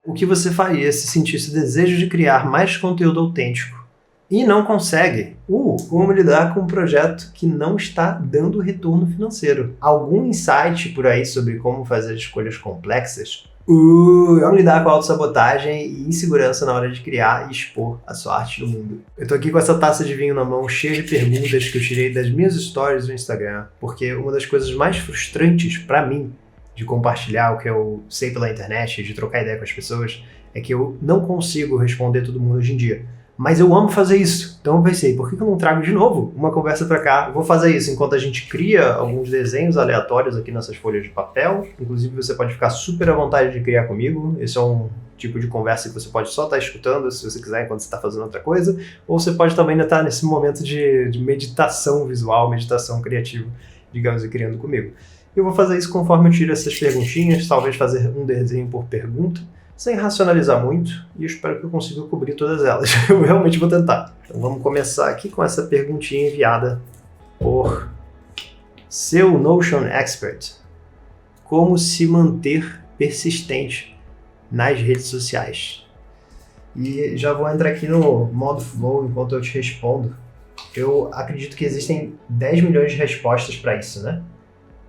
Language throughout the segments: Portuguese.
O que você faria se sentisse desejo de criar mais conteúdo autêntico e não consegue? Como lidar com um projeto que não está dando retorno financeiro? Algum insight por aí sobre como fazer escolhas complexas? Como lidar com a autossabotagem e insegurança na hora de criar e expor a sua arte no mundo? Eu tô aqui com essa taça de vinho na mão, cheia de perguntas que eu tirei das minhas stories no Instagram, porque uma das coisas mais frustrantes pra mim de compartilhar o que eu sei pela internet, de trocar ideia com as pessoas, é que eu não consigo responder todo mundo hoje em dia. Mas eu amo fazer isso. Então eu pensei, por que eu não trago de novo uma conversa pra cá? Eu vou fazer isso enquanto a gente cria alguns desenhos aleatórios aqui nessas folhas de papel. Inclusive você pode ficar super à vontade de criar comigo. Esse é um tipo de conversa que você pode só estar escutando, se você quiser, enquanto você está fazendo outra coisa. Ou você pode também ainda estar nesse momento de meditação visual, meditação criativa, digamos, e criando comigo. Eu vou fazer isso conforme eu tiro essas perguntinhas, talvez fazer um desenho por pergunta, sem racionalizar muito, e eu espero que eu consiga cobrir todas elas. Eu realmente vou tentar. Então vamos começar aqui com essa perguntinha enviada por seu Notion Expert. Como se manter persistente nas redes sociais? E já vou entrar aqui no modo flow enquanto eu te respondo. Eu acredito que existem 10 milhões de respostas para isso, né?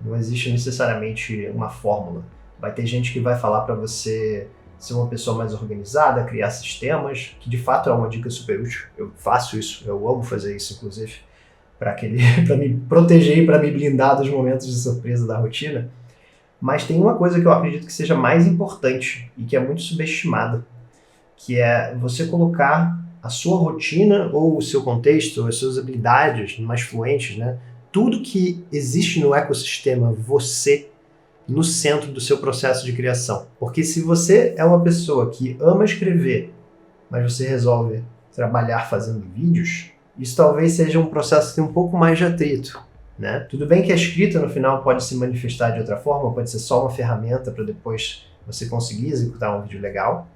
Não existe necessariamente uma fórmula. Vai ter gente que vai falar para você ser uma pessoa mais organizada, criar sistemas, que de fato é uma dica super útil. Eu faço isso, eu amo fazer isso, inclusive, para me proteger e para me blindar dos momentos de surpresa da rotina. Mas tem uma coisa que eu acredito que seja mais importante e que é muito subestimada, que é você colocar a sua rotina ou o seu contexto, as suas habilidades mais fluentes, né? Tudo que existe no ecossistema, você, no centro do seu processo de criação. Porque se você é uma pessoa que ama escrever, mas você resolve trabalhar fazendo vídeos, isso talvez seja um processo que tem um pouco mais de atrito, né? Tudo bem que a escrita no final pode se manifestar de outra forma, pode ser só uma ferramenta para depois você conseguir executar um vídeo legal,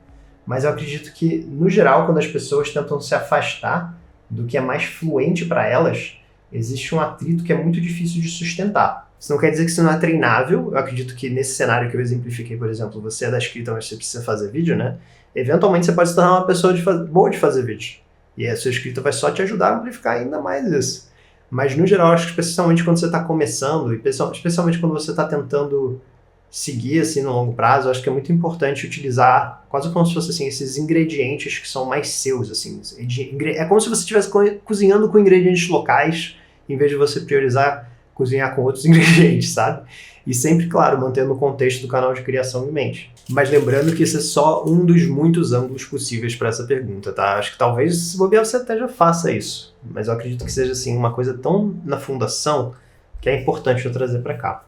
mas eu acredito que, no geral, quando as pessoas tentam se afastar do que é mais fluente para elas, existe um atrito que é muito difícil de sustentar. Isso não quer dizer que isso não é treinável. Eu acredito que nesse cenário que eu exemplifiquei, por exemplo, você é da escrita, mas você precisa fazer vídeo, né? Eventualmente você pode se tornar uma pessoa boa de fazer vídeo. E a sua escrita vai só te ajudar a amplificar ainda mais isso. Mas no geral, acho que especialmente quando você está começando, e especialmente quando você está tentando seguir assim no longo prazo, acho que é muito importante utilizar quase como se fosse assim, esses ingredientes que são mais seus. Assim. É como se você estivesse cozinhando com ingredientes locais, em vez de você priorizar cozinhar com outros ingredientes, sabe? E sempre, claro, mantendo o contexto do canal de criação em mente. Mas lembrando que esse é só um dos muitos ângulos possíveis para essa pergunta, tá? Acho que talvez, se bobear, você até já faça isso. Mas eu acredito que seja, assim, uma coisa tão na fundação que é importante eu trazer para cá.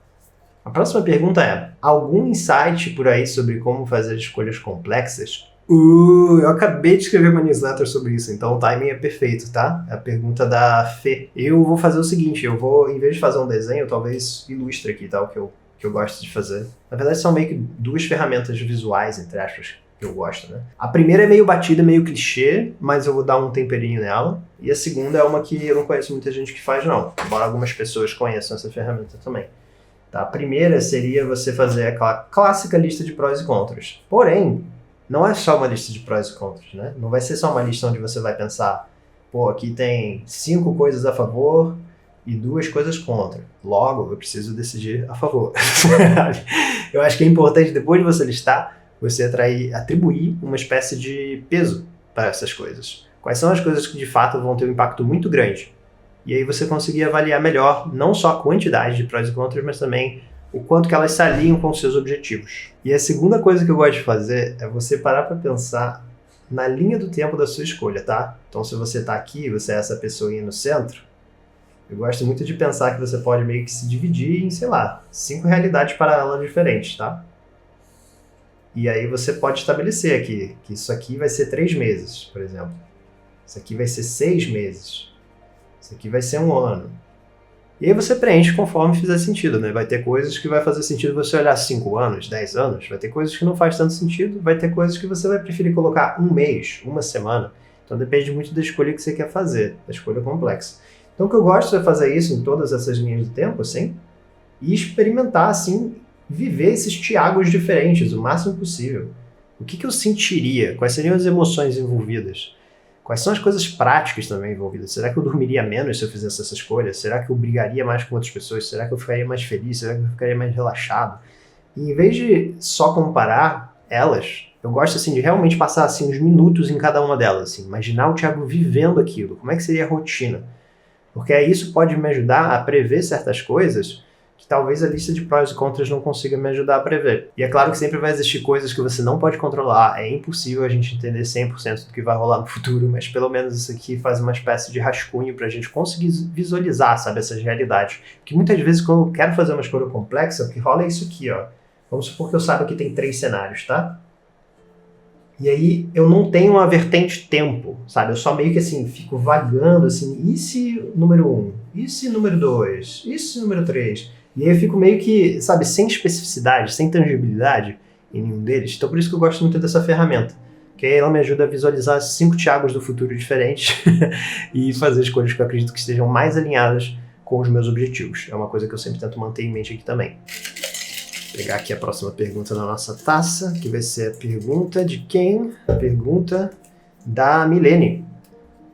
A próxima pergunta é: algum insight por aí sobre como fazer escolhas complexas? Eu acabei de escrever uma newsletter sobre isso, então o timing é perfeito, tá? É a pergunta da Fê. Eu vou fazer o seguinte, eu vou, em vez de fazer um desenho, talvez ilustre aqui, tá? O que eu gosto de fazer. Na verdade, são meio que duas ferramentas visuais, entre aspas, que eu gosto, né? A primeira é meio batida, meio clichê, mas eu vou dar um temperinho nela. E a segunda é uma que eu não conheço muita gente que faz, não. Embora algumas pessoas conheçam essa ferramenta também. Tá? A primeira seria você fazer aquela clássica lista de prós e contras. Porém, não é só uma lista de prós e contras, né? Não vai ser só uma lista onde você vai pensar, pô, aqui tem 5 coisas a favor e 2 coisas contra. Logo, eu preciso decidir a favor. Eu acho que é importante, depois de você listar, você atribuir uma espécie de peso para essas coisas. Quais são as coisas que de fato vão ter um impacto muito grande? E aí você conseguir avaliar melhor, não só a quantidade de prós e contras, mas também o quanto que elas se alinham com os seus objetivos. E a segunda coisa que eu gosto de fazer é você parar para pensar na linha do tempo da sua escolha, tá? Então, se você está aqui, você é essa pessoinha no centro, eu gosto muito de pensar que você pode meio que se dividir em, sei lá, 5 realidades paralelas diferentes, tá? E aí você pode estabelecer aqui que isso aqui vai ser 3 meses, por exemplo. Isso aqui vai ser 6 meses. Isso aqui vai ser 1 ano. E aí você preenche conforme fizer sentido, né? Vai ter coisas que vai fazer sentido você olhar 5 anos, 10 anos, vai ter coisas que não faz tanto sentido, vai ter coisas que você vai preferir colocar 1 mês, 1 semana. Então depende muito da escolha que você quer fazer, da escolha complexa. Então o que eu gosto é fazer isso em todas essas linhas de tempo, assim, e experimentar, assim, viver esses Tiagos diferentes o máximo possível. O que eu sentiria? Quais seriam as emoções envolvidas? Quais são as coisas práticas também envolvidas? Será que eu dormiria menos se eu fizesse essa escolha? Será que eu brigaria mais com outras pessoas? Será que eu ficaria mais feliz? Será que eu ficaria mais relaxado? E em vez de só comparar elas, eu gosto assim de realmente passar assim uns minutos em cada uma delas, assim, imaginar o Thiago vivendo aquilo, como é que seria a rotina? Porque aí isso pode me ajudar a prever certas coisas que talvez a lista de prós e contras não consiga me ajudar a prever. E é claro que sempre vai existir coisas que você não pode controlar, é impossível a gente entender 100% do que vai rolar no futuro, mas pelo menos isso aqui faz uma espécie de rascunho pra gente conseguir visualizar, sabe, essas realidades. Porque muitas vezes quando eu quero fazer uma escolha complexa, o que rola é isso aqui, ó. Vamos supor que eu saiba que tem 3 cenários, tá? E aí eu não tenho uma vertente tempo, sabe? Eu só meio que assim, fico vagando assim, e se número 1? E se número 2? E se número 3? E aí eu fico meio que, sabe, sem especificidade, sem tangibilidade em nenhum deles. Então por isso que eu gosto muito dessa ferramenta. Que aí ela me ajuda a visualizar 5 Thiagos do futuro diferentes e fazer escolhas que eu acredito que estejam mais alinhadas com os meus objetivos. É uma coisa que eu sempre tento manter em mente aqui também. Vou pegar aqui a próxima pergunta na nossa taça, que vai ser a pergunta de quem? A pergunta da Milene,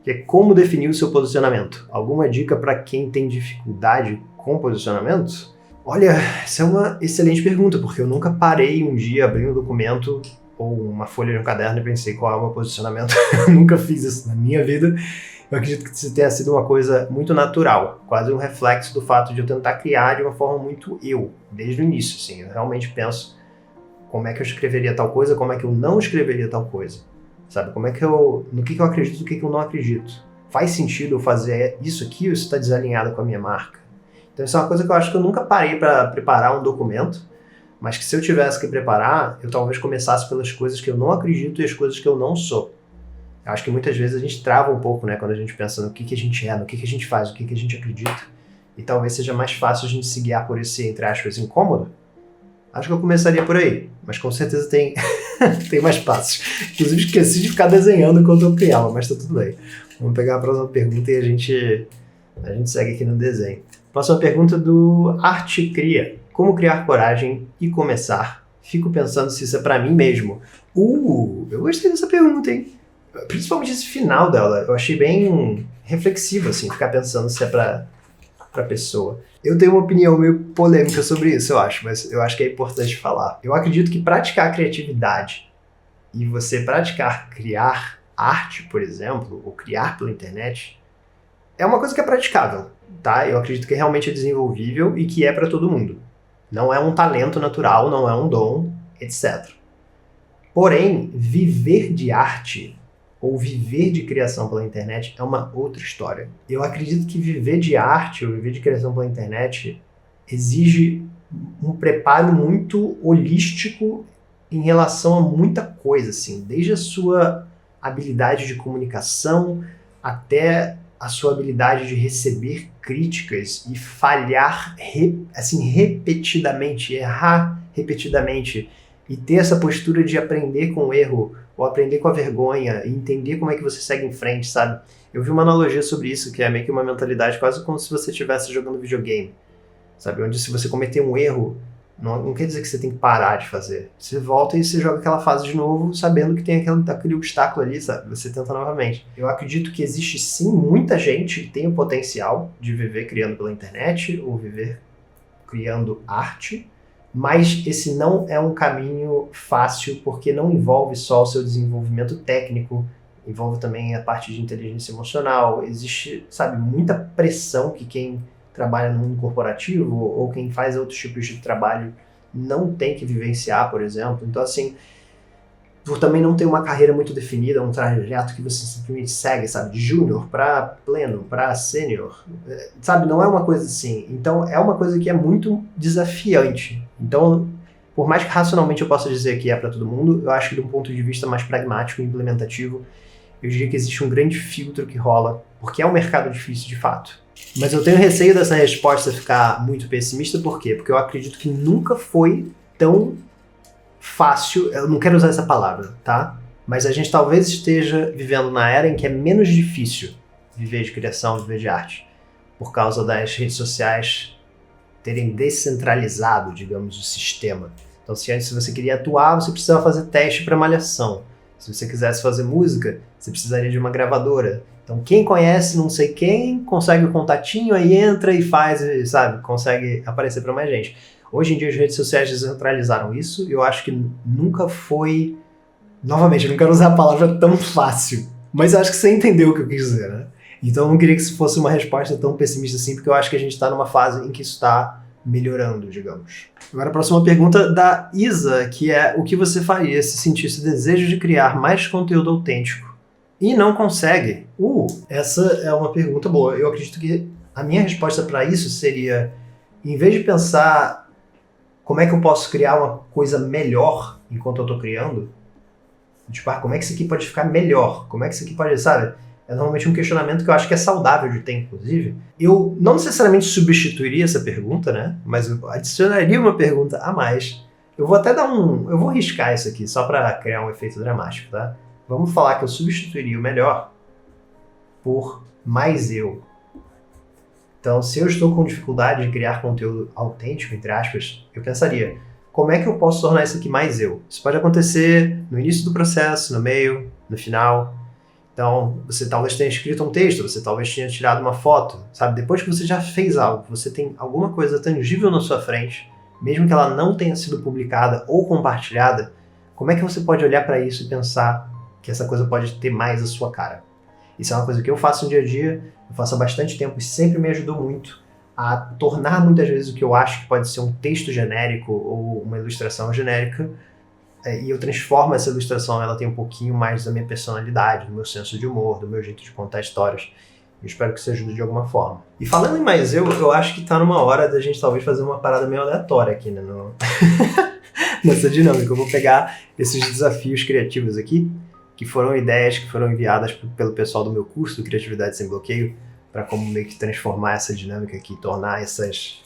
que é como definir o seu posicionamento? Alguma dica para quem tem dificuldade com posicionamento? Olha, essa é uma excelente pergunta, porque eu nunca parei um dia, abri um documento ou uma folha de um caderno e pensei qual é o meu posicionamento. Eu nunca fiz isso na minha vida. Eu acredito que isso tenha sido uma coisa muito natural, quase um reflexo do fato de eu tentar criar de uma forma muito eu, desde o início, assim. Eu realmente penso como é que eu escreveria tal coisa, como é que eu não escreveria tal coisa, sabe? Como é que no que eu acredito, no que eu não acredito. Faz sentido eu fazer isso aqui ou isso está desalinhado com a minha marca? Então isso é uma coisa que eu acho que eu nunca parei para preparar um documento, mas que se eu tivesse que preparar, eu talvez começasse pelas coisas que eu não acredito e as coisas que eu não sou. Eu acho que muitas vezes a gente trava um pouco, né, quando a gente pensa no que a gente é, no que a gente faz, no que a gente acredita. E talvez seja mais fácil a gente se guiar por esse, entre aspas, incômodo. Acho que eu começaria por aí, mas com certeza tem, tem mais passos. Inclusive esqueci de ficar desenhando enquanto eu criava, mas tá tudo bem. Vamos pegar a próxima pergunta e a gente segue aqui no desenho. Próxima pergunta do Arte Cria. Como criar coragem e começar? Fico pensando se isso é pra mim mesmo. Eu gostei dessa pergunta, hein? Principalmente esse final dela, eu achei bem reflexivo, assim, ficar pensando se é pra pessoa. Eu tenho uma opinião meio polêmica sobre isso, eu acho, mas eu acho que é importante falar. Eu acredito que praticar a criatividade e você criar arte, por exemplo, ou criar pela internet, é uma coisa que é praticável, tá? Eu acredito que realmente é desenvolvível e que é pra todo mundo. Não é um talento natural, não é um dom, etc. Porém, viver de arte ou viver de criação pela internet é uma outra história. Eu acredito que viver de arte ou viver de criação pela internet exige um preparo muito holístico em relação a muita coisa, assim, desde a sua habilidade de comunicação até a sua habilidade de receber críticas e falhar repetidamente, errar repetidamente e ter essa postura de aprender com o erro ou aprender com a vergonha e entender como é que você segue em frente, sabe? Eu vi uma analogia sobre isso, que é meio que uma mentalidade quase como se você estivesse jogando videogame, sabe? Onde se você cometer um erro, não quer dizer que você tem que parar de fazer. Você volta e você joga aquela fase de novo, sabendo que tem aquele obstáculo ali, sabe? Você tenta novamente. Eu acredito que existe sim muita gente que tem o potencial de viver criando pela internet ou viver criando arte, mas esse não é um caminho fácil porque não envolve só o seu desenvolvimento técnico, envolve também a parte de inteligência emocional. Existe, sabe, muita pressão que quem trabalha no mundo corporativo ou quem faz outros tipos de trabalho não tem que vivenciar, por exemplo. Então, assim, por também não ter uma carreira muito definida, um trajeto que você simplesmente segue, sabe, de júnior para pleno, para sênior, sabe, não é uma coisa assim. Então, é uma coisa que é muito desafiante. Então, por mais que racionalmente eu possa dizer que é para todo mundo, eu acho que de um ponto de vista mais pragmático e implementativo, eu diria que existe um grande filtro que rola, porque é um mercado difícil de fato. Mas eu tenho receio dessa resposta ficar muito pessimista, por quê? Porque eu acredito que nunca foi tão fácil, eu não quero usar essa palavra, tá? Mas a gente talvez esteja vivendo na era em que é menos difícil viver de criação, viver de arte, por causa das redes sociais terem descentralizado, digamos, o sistema. Então, se você queria atuar, você precisava fazer teste para malhação. Se você quisesse fazer música, você precisaria de uma gravadora. Então, quem conhece não sei quem, consegue o contatinho, aí entra e faz, sabe? Consegue aparecer para mais gente. Hoje em dia, as redes sociais descentralizaram isso, e eu acho que nunca foi... Novamente, eu não quero usar a palavra tão fácil, mas eu acho que você entendeu o que eu quis dizer, né? Então, eu não queria que isso fosse uma resposta tão pessimista assim, porque eu acho que a gente está numa fase em que isso está melhorando, digamos. Agora a próxima pergunta da Isa, que é: o que você faria se sentisse desejo de criar mais conteúdo autêntico e não consegue? Essa é uma pergunta boa. Eu acredito que a minha resposta para isso seria, em vez de pensar como é que eu posso criar uma coisa melhor enquanto eu estou criando, tipo, como é que isso aqui pode ficar melhor? Como é que isso aqui pode, sabe? É normalmente um questionamento que eu acho que é saudável de ter, inclusive. Eu não necessariamente substituiria essa pergunta, né? Mas eu adicionaria uma pergunta a mais. Eu vou até eu vou riscar isso aqui, só para criar um efeito dramático, tá? Vamos falar que eu substituiria o melhor por mais eu. Então, se eu estou com dificuldade de criar conteúdo autêntico, entre aspas, eu pensaria, como é que eu posso tornar isso aqui mais eu? Isso pode acontecer no início do processo, no meio, no final. Então, você talvez tenha escrito um texto, você talvez tenha tirado uma foto, sabe? Depois que você já fez algo, você tem alguma coisa tangível na sua frente, mesmo que ela não tenha sido publicada ou compartilhada, como é que você pode olhar para isso e pensar que essa coisa pode ter mais a sua cara? Isso é uma coisa que eu faço no dia a dia, eu faço há bastante tempo e sempre me ajudou muito a tornar muitas vezes o que eu acho que pode ser um texto genérico ou uma ilustração genérica, e eu transformo essa ilustração, ela tem um pouquinho mais da minha personalidade, do meu senso de humor, do meu jeito de contar histórias. Eu espero que isso ajude de alguma forma. E falando em mais eu acho que tá numa hora da gente talvez fazer uma parada meio aleatória aqui, né? Nessa dinâmica. Eu vou pegar esses desafios criativos aqui, que foram ideias que foram enviadas pelo pessoal do meu curso, do Criatividade Sem Bloqueio, para como meio que transformar essa dinâmica aqui, tornar esses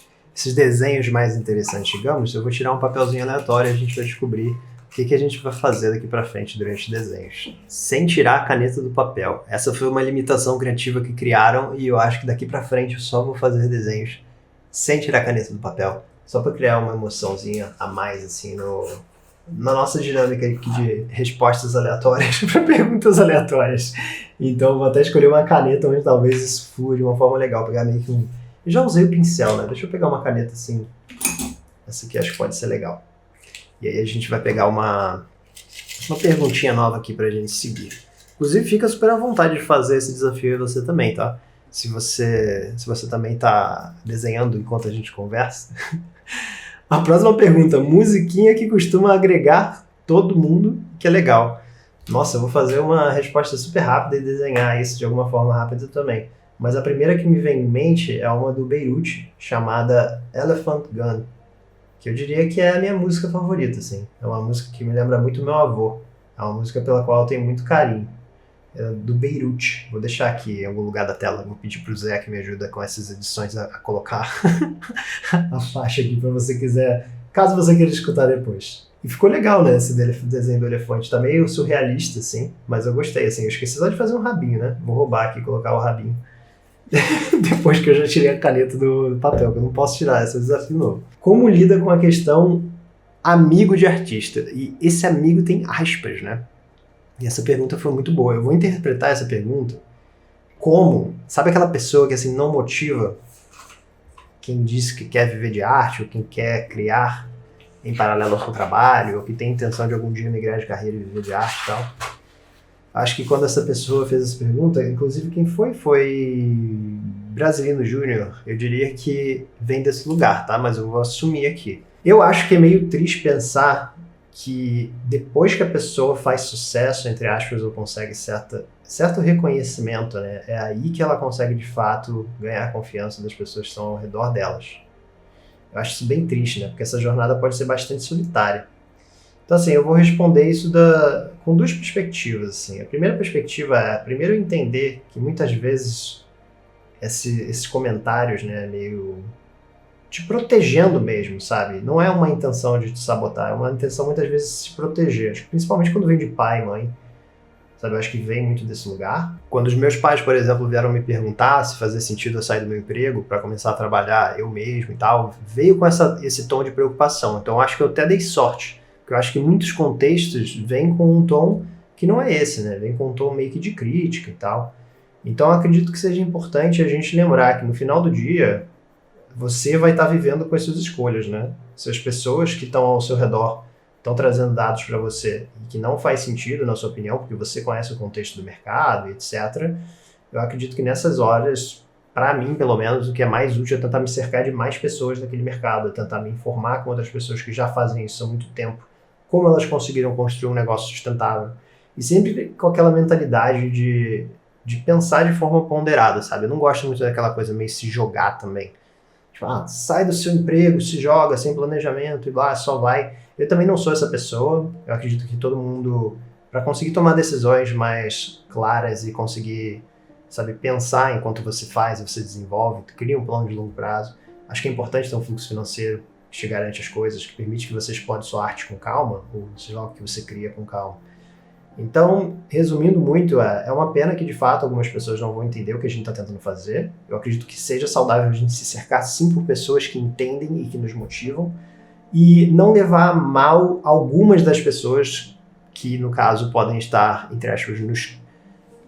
desenhos mais interessantes, digamos. Eu vou tirar um papelzinho aleatório e a gente vai descobrir o que a gente vai fazer daqui pra frente durante os desenhos. Sem tirar a caneta do papel. Essa foi uma limitação criativa que criaram e eu acho que daqui pra frente eu só vou fazer desenhos sem tirar a caneta do papel, só pra criar uma emoçãozinha a mais, assim, na nossa dinâmica aqui de respostas aleatórias para perguntas aleatórias. Então eu vou até escolher uma caneta onde talvez isso flua de uma forma legal, pegar meio que Eu já usei o pincel, né? Deixa eu pegar uma caneta assim. Essa aqui acho que pode ser legal. E aí a gente vai pegar uma perguntinha nova aqui pra gente seguir. Inclusive, fica super à vontade de fazer esse desafio e você também, tá? Se você também tá desenhando enquanto a gente conversa. A próxima pergunta, musiquinha que costuma agregar todo mundo, que é legal. Nossa, eu vou fazer uma resposta super rápida e desenhar isso de alguma forma rápida também. Mas a primeira que me vem em mente é uma do Beirute, chamada Elephant Gun, que eu diria que é a minha música favorita, assim. É uma música que me lembra muito meu avô. É uma música pela qual eu tenho muito carinho. É do Beirute. Vou deixar aqui em algum lugar da tela. Vou pedir pro Zé que me ajuda com essas edições a colocar a faixa aqui pra você quiser, caso você queira escutar depois. E ficou legal, né, esse desenho do elefante. Tá meio surrealista, assim, mas eu gostei, assim. Eu esqueci só de fazer um rabinho, né? Vou roubar aqui e colocar o rabinho. Depois que eu já tirei a caneta do papel, que eu não posso tirar, esse é um desafio novo. Como lida com a questão amigo de artista? E esse amigo tem aspas, né? E essa pergunta foi muito boa. Eu vou interpretar essa pergunta como, sabe aquela pessoa que assim não motiva quem diz que quer viver de arte, ou quem quer criar em paralelo ao seu trabalho, ou que tem intenção de algum dia migrar de carreira e viver de arte e tal. Acho que quando essa pessoa fez essa pergunta, inclusive quem foi Brasilino Júnior, eu diria que vem desse lugar, tá? Mas eu vou assumir aqui. Eu acho que é meio triste pensar que depois que a pessoa faz sucesso, entre aspas, ou consegue certo reconhecimento, né? É aí que ela consegue, de fato, ganhar a confiança das pessoas que estão ao redor delas. Eu acho isso bem triste, né? Porque essa jornada pode ser bastante solitária. Então, assim, eu vou responder isso com duas perspectivas, assim. A primeira perspectiva é, primeiro, entender que muitas vezes esses comentários, né, meio te protegendo mesmo, sabe? Não é uma intenção de te sabotar, é uma intenção muitas vezes de se proteger. Acho que principalmente quando vem de pai, mãe. sabe? Eu acho que vem muito desse lugar. Quando os meus pais, por exemplo, vieram me perguntar se fazia sentido eu sair do meu emprego para começar a trabalhar eu mesmo e tal, veio com esse tom de preocupação. Então eu acho que eu até dei sorte, porque eu acho que muitos contextos vêm com um tom que não é esse, né? Vem com um tom meio que de crítica e tal. Então eu acredito que seja importante a gente lembrar que no final do dia você vai estar vivendo com as suas escolhas, né? Se as pessoas que estão ao seu redor estão trazendo dados para você e que não faz sentido, na sua opinião, porque você conhece o contexto do mercado, etc., eu acredito que nessas horas, para mim, pelo menos, o que é mais útil é tentar me cercar de mais pessoas daquele mercado, tentar me informar com outras pessoas que já fazem isso há muito tempo, como elas conseguiram construir um negócio sustentável. E sempre com aquela mentalidade de pensar de forma ponderada, sabe? Eu não gosto muito daquela coisa meio se jogar também. Tipo, sai do seu emprego, se joga sem planejamento e blá, só vai. Eu também não sou essa pessoa. Eu acredito que todo mundo, para conseguir tomar decisões mais claras e conseguir, sabe, pensar enquanto você faz, você desenvolve, cria um plano de longo prazo, acho que é importante ter um fluxo financeiro que te garante as coisas, que permite que você explore sua arte com calma, ou seja lá o que você cria com calma. Então, resumindo muito, é uma pena que de fato algumas pessoas não vão entender o que a gente está tentando fazer. Eu acredito que seja saudável a gente se cercar sim por pessoas que entendem e que nos motivam, e não levar a mal algumas das pessoas que, no caso, podem estar, entre aspas, nos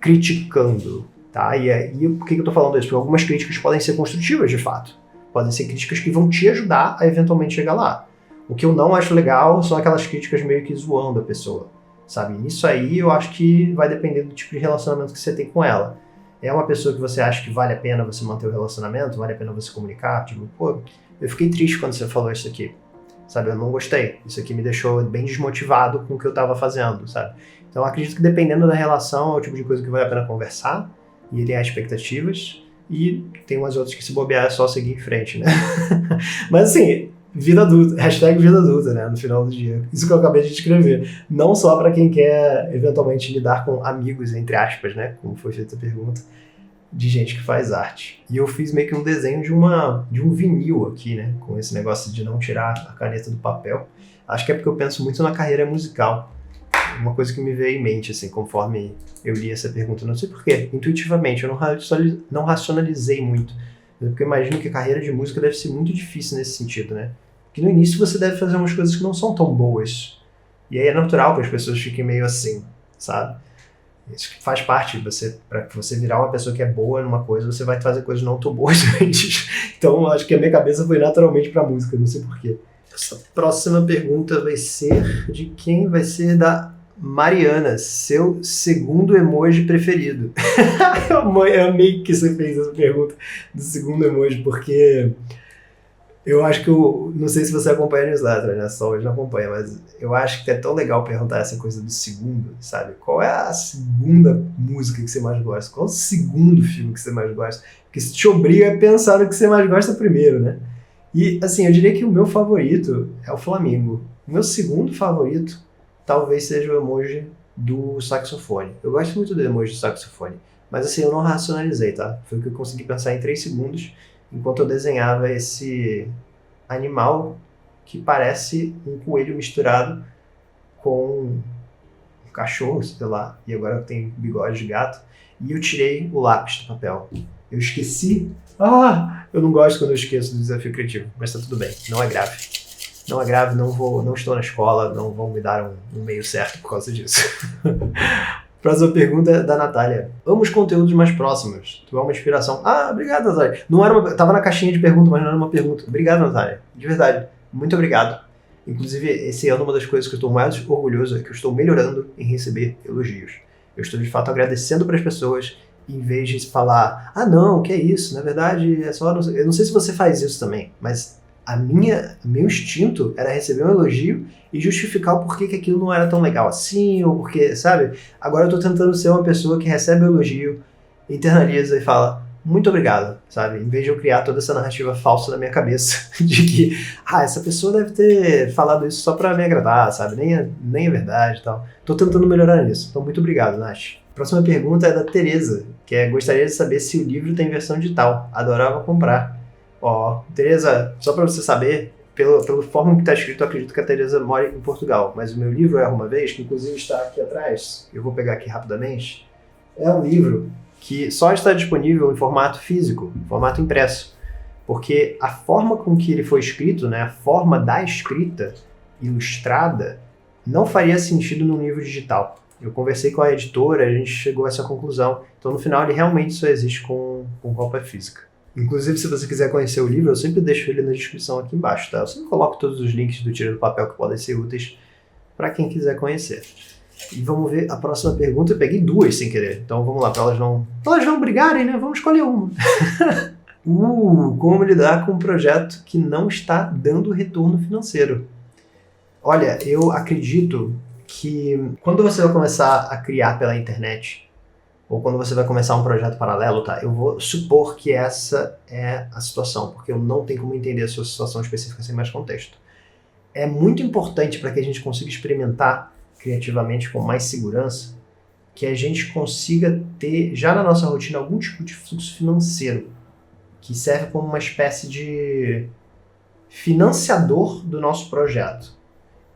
criticando, tá? E por que eu tô falando isso? Porque algumas críticas podem ser construtivas, de fato. Podem ser críticas que vão te ajudar a eventualmente chegar lá. O que eu não acho legal são aquelas críticas meio que zoando a pessoa, sabe? Nisso aí eu acho que vai depender do tipo de relacionamento que você tem com ela. É uma pessoa que você acha que vale a pena você manter o relacionamento, vale a pena você comunicar, tipo, pô, eu fiquei triste quando você falou isso aqui. Sabe, eu não gostei. Isso aqui me deixou bem desmotivado com o que eu estava fazendo, sabe? Então, eu acredito que dependendo da relação, é o tipo de coisa que vale a pena conversar e alinhar expectativas. E tem umas outras que, se bobear, é só seguir em frente, né? Mas, assim, vida adulta, hashtag vida adulta, né? No final do dia. Isso que eu acabei de escrever. Não só para quem quer, eventualmente, lidar com amigos, entre aspas, né? Como foi feita a pergunta, de gente que faz arte. E eu fiz meio que um desenho de um vinil aqui, né? Com esse negócio de não tirar a caneta do papel. Acho que é porque eu penso muito na carreira musical. Uma coisa que me veio em mente, assim, conforme eu li essa pergunta. Não sei porquê. Intuitivamente, eu não racionalizei muito. Porque eu imagino que a carreira de música deve ser muito difícil nesse sentido, né? Porque no início você deve fazer umas coisas que não são tão boas. E aí é natural que as pessoas fiquem meio assim, sabe? Isso faz parte, para você virar uma pessoa que é boa numa coisa, você vai fazer coisas não tão boas antes. Então, acho que a minha cabeça foi naturalmente pra música, não sei porquê. Essa próxima pergunta vai ser de quem? Vai ser da Mariana, seu segundo emoji preferido. Eu amei que você fez essa pergunta do segundo emoji, porque eu acho que não sei se você acompanha a newsletter, né? Só hoje não acompanha, mas eu acho que é tão legal perguntar essa coisa do segundo, sabe? Qual é a segunda música que você mais gosta? Qual é o segundo filme que você mais gosta? Porque isso te obriga a pensar no que você mais gosta primeiro, né? E, assim, eu diria que o meu favorito é o Flamengo. O meu segundo favorito talvez seja o emoji do saxofone. Eu gosto muito do emoji do saxofone, mas, assim, eu não racionalizei, tá? Foi o que eu consegui pensar em 3 segundos, enquanto eu desenhava esse animal que parece um coelho misturado com um cachorro, sei lá, e agora tem bigode de gato, e eu tirei o lápis do papel. Eu esqueci. Eu não gosto quando eu esqueço do desafio criativo, mas tá tudo bem, não é grave. Não é grave, não estou na escola, não vão me dar um meio certo por causa disso. Próxima pergunta é da Natália. Amo os conteúdos mais próximos. Tu é uma inspiração. Obrigado, Natália. Tava na caixinha de pergunta, mas não era uma pergunta. Obrigado, Natália. De verdade. Muito obrigado. Inclusive, esse ano uma das coisas que eu estou mais orgulhoso é que eu estou melhorando em receber elogios. Eu estou, de fato, agradecendo para as pessoas, em vez de falar, não, que é isso? Na verdade, é só... Eu não sei se você faz isso também, mas meu instinto era receber um elogio e justificar o porquê que aquilo não era tão legal assim, ou porque, sabe? Agora eu tô tentando ser uma pessoa que recebe o elogio, internaliza e fala, muito obrigado, sabe? Em vez de eu criar toda essa narrativa falsa na minha cabeça, de que, essa pessoa deve ter falado isso só pra me agradar, sabe? Nem é verdade e tal. Tô tentando melhorar nisso. Então, muito obrigado, Nath. Próxima pergunta é da Tereza, que gostaria de saber se o livro tem versão digital. Adorava comprar. Tereza, só pra você saber, pela forma que está escrito, eu acredito que a Teresa mora em Portugal. Mas o meu livro, Erra Uma Vez, que inclusive está aqui atrás, eu vou pegar aqui rapidamente, é um livro que só está disponível em formato físico, em formato impresso. Porque a forma com que ele foi escrito, né, a forma da escrita ilustrada, não faria sentido no livro digital. Eu conversei com a editora, a gente chegou a essa conclusão. Então, no final, ele realmente só existe com cópia física. Inclusive, se você quiser conhecer o livro, eu sempre deixo ele na descrição aqui embaixo, tá? Eu sempre coloco todos os links do Tira do Papel que podem ser úteis para quem quiser conhecer. E vamos ver a próxima pergunta. Eu peguei duas sem querer. Então, vamos lá, para elas não brigarem, né? Vamos escolher uma. Como lidar com um projeto que não está dando retorno financeiro? Olha, eu acredito que quando você vai começar a criar pela internet, ou quando você vai começar um projeto paralelo, tá? Eu vou supor que essa é a situação, porque eu não tenho como entender a sua situação específica sem mais contexto. É muito importante para que a gente consiga experimentar criativamente com mais segurança, que a gente consiga ter já na nossa rotina algum tipo de fluxo financeiro, que serve como uma espécie de financiador do nosso projeto.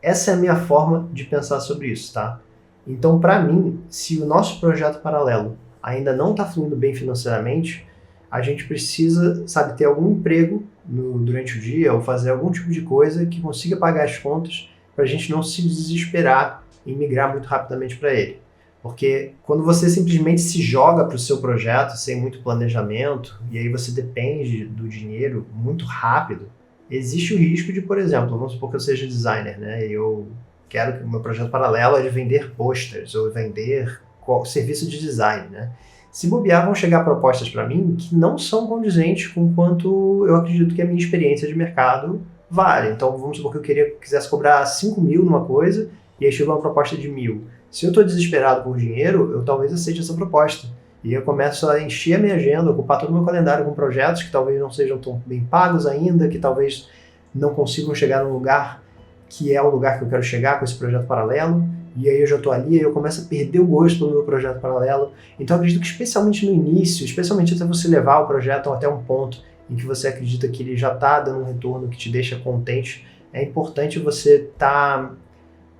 Essa é a minha forma de pensar sobre isso, tá? Então, para mim, se o nosso projeto paralelo ainda não está fluindo bem financeiramente, a gente precisa, sabe, ter algum emprego durante o dia ou fazer algum tipo de coisa que consiga pagar as contas para a gente não se desesperar e migrar muito rapidamente para ele. Porque quando você simplesmente se joga para o seu projeto sem muito planejamento, e aí você depende do dinheiro muito rápido, existe o risco de, por exemplo, vamos supor que eu seja designer, né? E eu quero que o meu projeto paralelo é de vender posters ou vender serviço de design, né? Se bobear, vão chegar propostas para mim que não são condizentes com quanto eu acredito que a minha experiência de mercado vale. Então, vamos supor que eu quisesse cobrar 5 mil numa coisa e aí chegou uma proposta de 1.000. Se eu estou desesperado por dinheiro, eu talvez aceite essa proposta. E eu começo a encher a minha agenda, ocupar todo o meu calendário com projetos que talvez não sejam tão bem pagos ainda, que talvez não consigam chegar no lugar que é o lugar que eu quero chegar com esse projeto paralelo. E aí eu já estou ali e eu começo a perder o gosto pelo meu projeto paralelo. Então eu acredito que especialmente no início, especialmente até você levar o projeto até um ponto em que você acredita que ele já está dando um retorno que te deixa contente, é importante você estar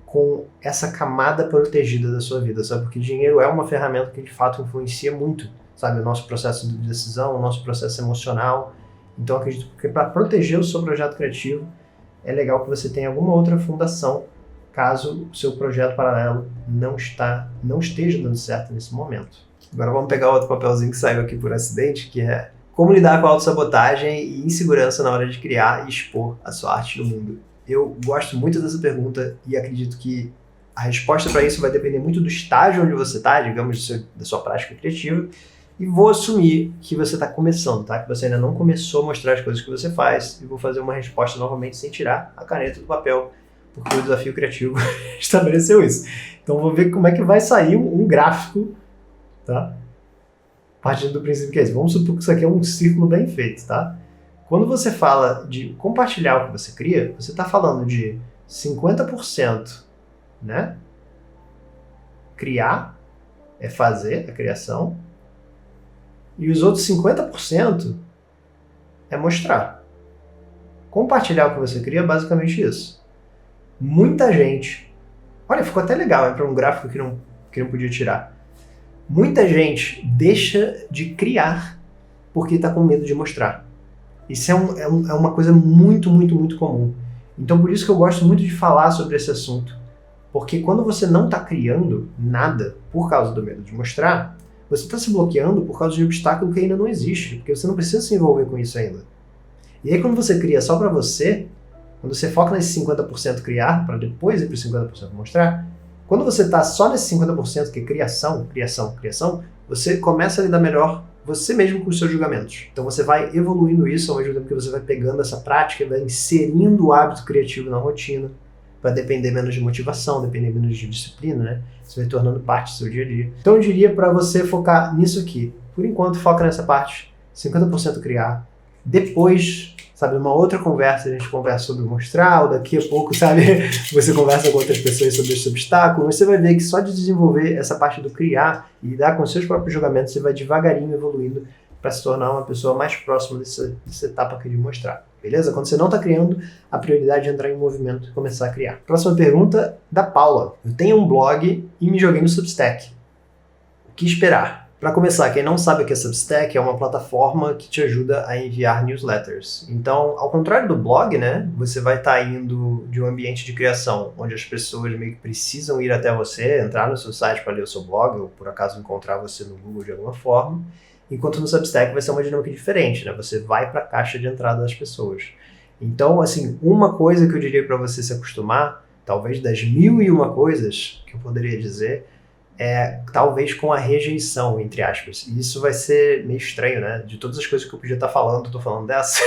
com essa camada protegida da sua vida, sabe? Porque dinheiro é uma ferramenta que de fato influencia muito, sabe? O nosso processo de decisão, o nosso processo emocional. Então eu acredito que para proteger o seu projeto criativo, é legal que você tenha alguma outra fundação, caso o seu projeto paralelo não esteja dando certo nesse momento. Agora vamos pegar outro papelzinho que saiu aqui por acidente, que é como lidar com a autossabotagem e insegurança na hora de criar e expor a sua arte no mundo. Eu gosto muito dessa pergunta e acredito que a resposta para isso vai depender muito do estágio onde você está, digamos, da sua prática criativa, e vou assumir que você está começando, tá? Que você ainda não começou a mostrar as coisas que você faz, e vou fazer uma resposta novamente sem tirar a caneta do papel, porque o desafio criativo estabeleceu isso. Então vou ver como é que vai sair um gráfico, tá? Partindo do princípio que é isso. Vamos supor que isso aqui é um círculo bem feito, tá? Quando você fala de compartilhar o que você cria, você está falando de 50%, né? Criar, é fazer a criação, e os outros 50% é mostrar. Compartilhar o que você cria é basicamente isso. Muita gente... Olha, ficou até legal para um gráfico que não podia tirar. Muita gente deixa de criar porque está com medo de mostrar. Isso é uma coisa muito, muito, muito comum. Então, por isso que eu gosto muito de falar sobre esse assunto. Porque quando você não está criando nada por causa do medo de mostrar, você está se bloqueando por causa de um obstáculo que ainda não existe, porque você não precisa se envolver com isso ainda. E aí, quando você cria só para você, quando você foca nesse 50% criar, para depois ir para o 50% mostrar, quando você está só nesse 50% que é criação, você começa a lidar melhor você mesmo com os seus julgamentos. Então você vai evoluindo isso ao mesmo tempo que você vai pegando essa prática e vai inserindo o hábito criativo na rotina, para depender menos de motivação, depender menos de disciplina, né? Isso vai tornando parte do seu dia a dia. Então eu diria para você focar nisso aqui. Por enquanto, foca nessa parte, 50% criar. Depois, sabe, uma outra conversa, a gente conversa sobre mostrar, ou daqui a pouco, sabe, você conversa com outras pessoas sobre esse obstáculo, você vai ver que só de desenvolver essa parte do criar e lidar com os seus próprios julgamentos, você vai devagarinho evoluindo para se tornar uma pessoa mais próxima dessa etapa aqui de mostrar. beleza? Quando você não está criando, a prioridade é entrar em movimento e começar a criar. Próxima pergunta da Paula. Eu tenho um blog e me joguei no Substack. O que esperar? Para começar, quem não sabe o que é Substack, é uma plataforma que te ajuda a enviar newsletters. Então, ao contrário do blog, né, você vai estar indo de um ambiente de criação, onde as pessoas meio que precisam ir até você, entrar no seu site para ler o seu blog, ou por acaso encontrar você no Google de alguma forma, enquanto no Substack vai ser uma dinâmica diferente, né? Você vai para a caixa de entrada das pessoas. Então, assim, uma coisa que eu diria para você se acostumar, talvez das 1001 coisas que eu poderia dizer, talvez com a rejeição, entre aspas. E isso vai ser meio estranho, né? De todas as coisas que eu podia estar falando, eu tô falando dessa.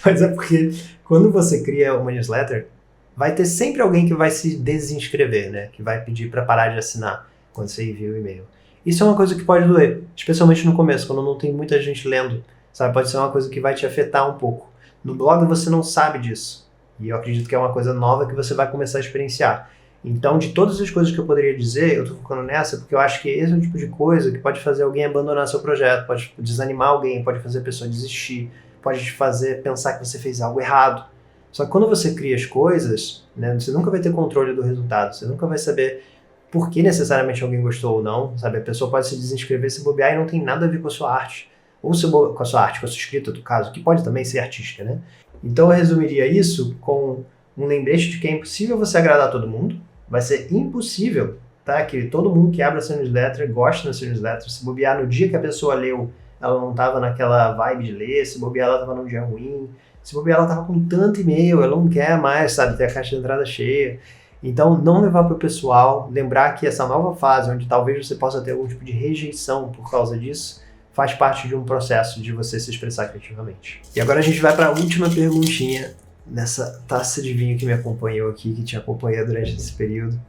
Mas é porque quando você cria uma newsletter, vai ter sempre alguém que vai se desinscrever, né? Que vai pedir para parar de assinar quando você envia o e-mail. Isso é uma coisa que pode doer, especialmente no começo, quando não tem muita gente lendo, sabe? Pode ser uma coisa que vai te afetar um pouco. No blog você não sabe disso. E eu acredito que é uma coisa nova que você vai começar a experienciar. Então, de todas as coisas que eu poderia dizer, eu tô focando nessa porque eu acho que esse é o tipo de coisa que pode fazer alguém abandonar seu projeto, pode desanimar alguém, pode fazer a pessoa desistir, pode te fazer pensar que você fez algo errado. Só que quando você cria as coisas, né, você nunca vai ter controle do resultado, você nunca vai saber por que necessariamente alguém gostou ou não, sabe? A pessoa pode se desinscrever, se bobear e não tem nada a ver com a sua arte. Ou com a sua arte, com a sua escrita, do caso, que pode também ser artística, né? Então eu resumiria isso com um lembrete de que é impossível você agradar todo mundo, vai ser impossível, tá? Que todo mundo que abre a sua newsletter goste da sua newsletter. Se bobear no dia que a pessoa leu, ela não estava naquela vibe de ler, se bobear ela estava num dia ruim, se bobear ela estava com tanto e-mail, ela não quer mais, sabe, ter a caixa de entrada cheia. Então, não levar para o pessoal, lembrar que essa nova fase, onde talvez você possa ter algum tipo de rejeição por causa disso, faz parte de um processo de você se expressar criativamente. E agora a gente vai para a última perguntinha nessa taça de vinho que me acompanhou aqui, que te acompanhou durante esse período.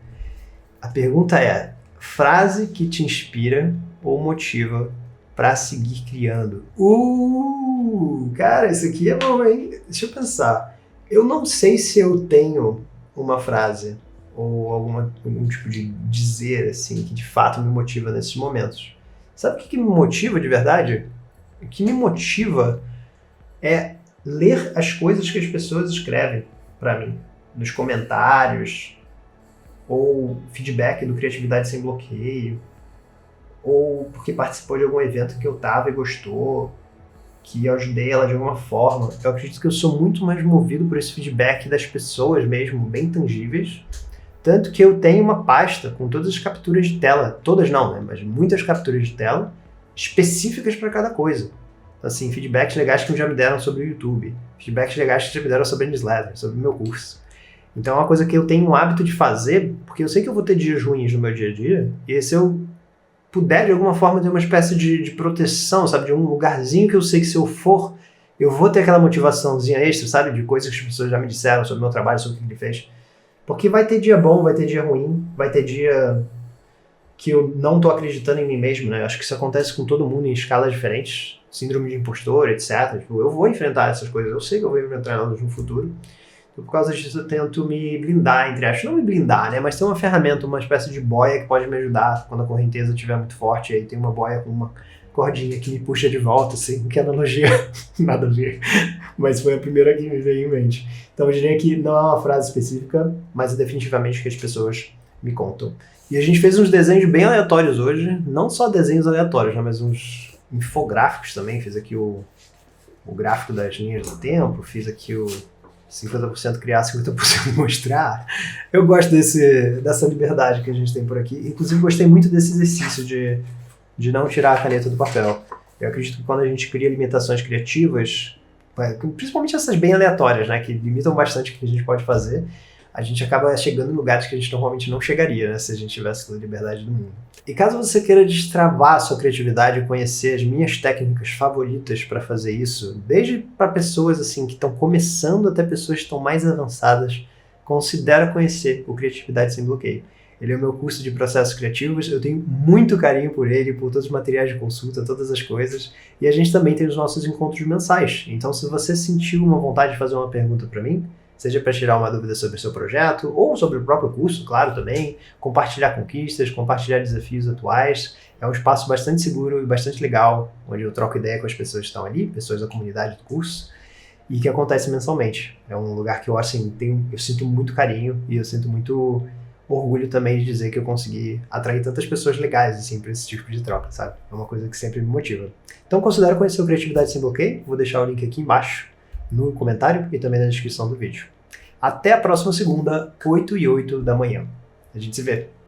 A pergunta é: frase que te inspira ou motiva para seguir criando? Cara, isso aqui é bom, hein? Deixa eu pensar. Eu não sei se eu tenho uma frase ou algum tipo de dizer assim que de fato me motiva nesses momentos. Sabe o que me motiva de verdade? O que me motiva é ler as coisas que as pessoas escrevem para mim, nos comentários, ou feedback do Criatividade Sem Bloqueio, ou porque participou de algum evento que eu tava e gostou, que eu ajudei ela de alguma forma. Eu acredito que eu sou muito mais movido por esse feedback das pessoas mesmo, bem tangíveis. Tanto que eu tenho uma pasta com todas as capturas de tela, todas não, né, mas muitas capturas de tela específicas para cada coisa. Assim, feedbacks legais que já me deram sobre o YouTube, feedbacks legais que já me deram sobre a newsletter, sobre o meu curso. Então é uma coisa que eu tenho o hábito de fazer, porque eu sei que eu vou ter dias ruins no meu dia a dia, e se eu puder de alguma forma ter uma espécie de proteção, sabe, de um lugarzinho que eu sei que se eu for, eu vou ter aquela motivaçãozinha extra, sabe, de coisas que as pessoas já me disseram sobre o meu trabalho, sobre o que ele fez. Porque vai ter dia bom, vai ter dia ruim, vai ter dia que eu não tô acreditando em mim mesmo, né? Acho que isso acontece com todo mundo em escalas diferentes, síndrome de impostor, etc. Tipo, eu vou enfrentar essas coisas, eu sei que eu vou enfrentar elas no futuro. Então, por causa disso, eu tento me blindar, entre aspas. Não me blindar, né? Mas ter uma ferramenta, uma espécie de boia que pode me ajudar quando a correnteza estiver muito forte. Aí tem uma boia com uma cordinha que me puxa de volta, assim, que analogia, nada a ver. Mas foi a primeira que me veio em mente. Então eu diria que não é uma frase específica, mas é definitivamente o que as pessoas me contam. E a gente fez uns desenhos bem aleatórios hoje, não só desenhos aleatórios, né, mas uns infográficos também. Fiz aqui o gráfico das linhas do tempo, fiz aqui o 50% criar, 50% mostrar. Eu gosto dessa liberdade que a gente tem por aqui. Inclusive gostei muito desse exercício de não tirar a caneta do papel. Eu acredito que quando a gente cria limitações criativas, principalmente essas bem aleatórias, né, que limitam bastante o que a gente pode fazer, a gente acaba chegando em lugares que a gente normalmente não chegaria, né, se a gente tivesse toda a liberdade do mundo. E caso você queira destravar a sua criatividade e conhecer as minhas técnicas favoritas para fazer isso, desde para pessoas assim que estão começando até pessoas que estão mais avançadas, considera conhecer o Criatividade Sem Bloqueio. Ele é o meu curso de processos criativos, eu tenho muito carinho por ele, por todos os materiais de consulta, todas as coisas, e a gente também tem os nossos encontros mensais. Então, se você sentiu uma vontade de fazer uma pergunta para mim, seja para tirar uma dúvida sobre o seu projeto, ou sobre o próprio curso, claro, também, compartilhar conquistas, compartilhar desafios atuais, é um espaço bastante seguro e bastante legal, onde eu troco ideia com as pessoas que estão ali, pessoas da comunidade do curso. e que acontece mensalmente. É um lugar que eu, assim, eu sinto muito carinho e eu sinto muito orgulho também de dizer que eu consegui atrair tantas pessoas legais, assim, para esse tipo de troca, sabe? É uma coisa que sempre me motiva. Então considere conhecer o Criatividade Sem Bloqueio, vou deixar o link aqui embaixo, no comentário e também na descrição do vídeo. Até a próxima segunda, 8 e 8 da manhã. A gente se vê.